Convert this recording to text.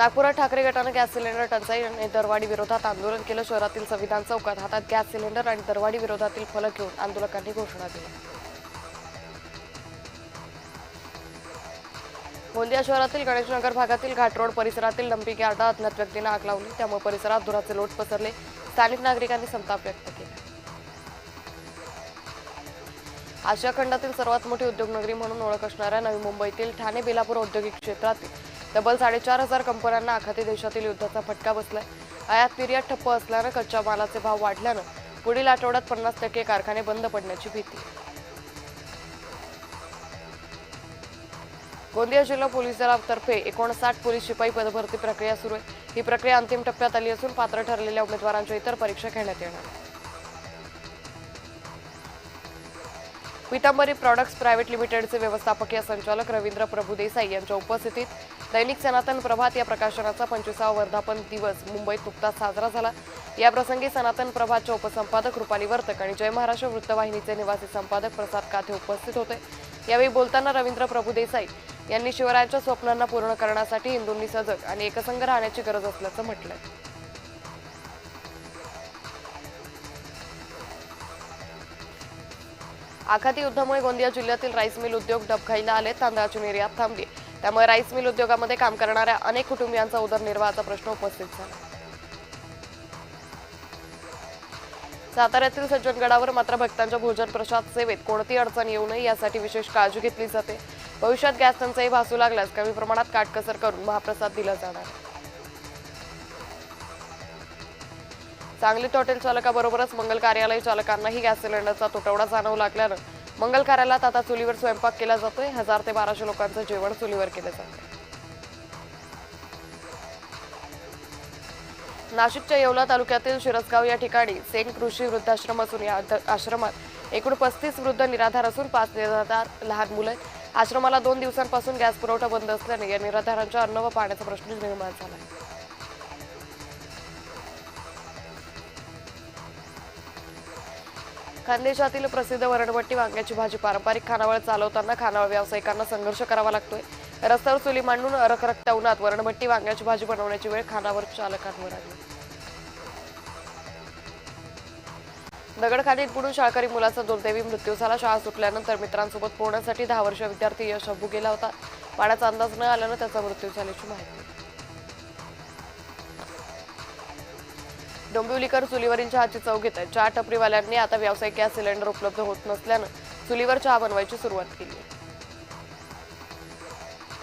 नागपुरात ठाकरे गटाने gas cylinder टंचाई आणि दरवाढी विरोधात आंदोलन केलं। शहरातील संविधान चौकात हातात गॅस सिलेंडर आणि दरवाढी विरोधातील फलक घेऊन आंदोलकांनी घोषणा दिल्या। गोंदिया शहरातील गणेशनगर भागातील घाट रोड परिसरातील डंपिंग यार्डात अज्ञात व्यक्तीने आग लावली, त्यामुळे परिसरात धुराचे लोट पसरले। स्थानिक नागरिकांनी संताप व्यक्त केला। आशिया खंडातील सर्वात मोठी उद्योगनगरी म्हणून ओळख असणाऱ्या नवी मुंबईतील ठाणे बेलापूर औद्योगिक क्षेत्रातील तब्बल 4,500 कंपन्यांना आखाती देशातील युद्धाचा फटका बसलाय। आयात निर्यात ठप्प असल्यानं कच्च्या मालाचे भाव वाढल्यानं पुढील आठवड्यात 50% कारखाने बंद पडण्याची भीती आहे। गोंदिया जिल्हा पोलीस दलातर्फे 59 पोलीस शिपाई पदभरती प्रक्रिया सुरू आहे। ही प्रक्रिया अंतिम टप्प्यात आली असून पात्र ठरलेल्या उमेदवारांच्या इतर परीक्षा घेण्यात येणार आहे। पीतांबरी प्रॉडक्ट्स प्रायव्हेट लिमिटेडचे व्यवस्थापकीय संचालक रवींद्र प्रभुदेसाई यांच्या उपस्थितीत दैनिक सनातन प्रभात या प्रकाशनाचा 25वा वर्धापन दिवस मुंबईत नुकताच साजरा झाला। या प्रसंगी सनातन प्रभातच्या उपसंपादक रुपाली वर्तक आणि जय महाराष्ट्र वृत्तवाहिनीचे निवासी संपादक प्रसाद काथे उपस्थित होते। यावेळी बोलताना रवींद्र प्रभुदेसाई यांनी शिवरायांच्या स्वप्नांना पूर्ण करण्यासाठी हिंदूंनी सजग आणि एकसंघ राहण्याची गरज असल्याचं म्हटलंय। आखाती युद्धामुळे गोंदिया जिल्ह्यातील राईस मिल उद्योग डबघाईला आले। तांदळाची निर्यात थांबली, त्यामुळे राईस मिल उद्योगामध्ये काम करणाऱ्या अनेक कुटुंबियांचा उदरनिर्वाहाचा प्रश्न उपस्थित झाला। साताऱ्यातील सज्जनगडावर मात्र भक्तांच्या भोजन प्रसाद सेवेत कोणतीही अडचण येऊ नये यासाठी विशेष काळजी घेतली जाते। भविष्यात गॅस टंचाई भासू लागल्यास कमी प्रमाणात काटकसर करून महाप्रसाद दिला जाणार आहे। सांगलीत हॉटेल चालकाबरोबरच मंगल कार्यालय चालकांनाही गॅस सिलेंडरचा तुटवडा जाणवू लागल्यानं मंगल कार्यालयात आता चुलीवर स्वयंपाक केला जातोय। 1000 ते 1200 लोकांचं जेवण चुलीवर केलं जातंय। नाशिकच्या येवला तालुक्यातील शिरसगाव या ठिकाणी सेन कृषी वृद्धाश्रम असून या आश्रमात एकूण 35 वृद्ध निराधार असून 5 निराधार लहान मुलं आहेत। आश्रमाला 2 दिवसांपासून गॅस पुरवठा बंद असल्याने या निराधारांच्या अन्न व पाण्याचा प्रश्न निर्माण झाला आहे। खानदेशातील प्रसिद्ध वरणभट्टी वांग्याची भाजी पारंपरिक खानावळ चालवताना खानावळ व्यावसायिकांना संघर्ष करावा लागतोय। रस्त्यावर चुली मांडून रखरखत्या उन्हात वरणभट्टी वांग्याची भाजी बनवण्याची वेळ खानावळ चालकांवर आली। दगडखालीत बुडून शाळकरी मुलाचा दुर्दैवी मृत्यू झाला। शाळा सुटल्यानंतर मित्रांसोबत पोहण्यासाठी 10 वर्षीय विद्यार्थी यश अब्बू गेला होता। पाण्याचा अंदाज न आल्यानं त्याचा मृत्यू झाल्याची माहिती। डोंबिवलीकर चुलीवरील चहाची चव घेत आहेत। चहा टपरीवाल्यांनी आता व्यावसायिक गॅस सिलेंडर उपलब्ध होत नसल्यानं चुलीवर चहा बनवायची सुरुवात केली आहे।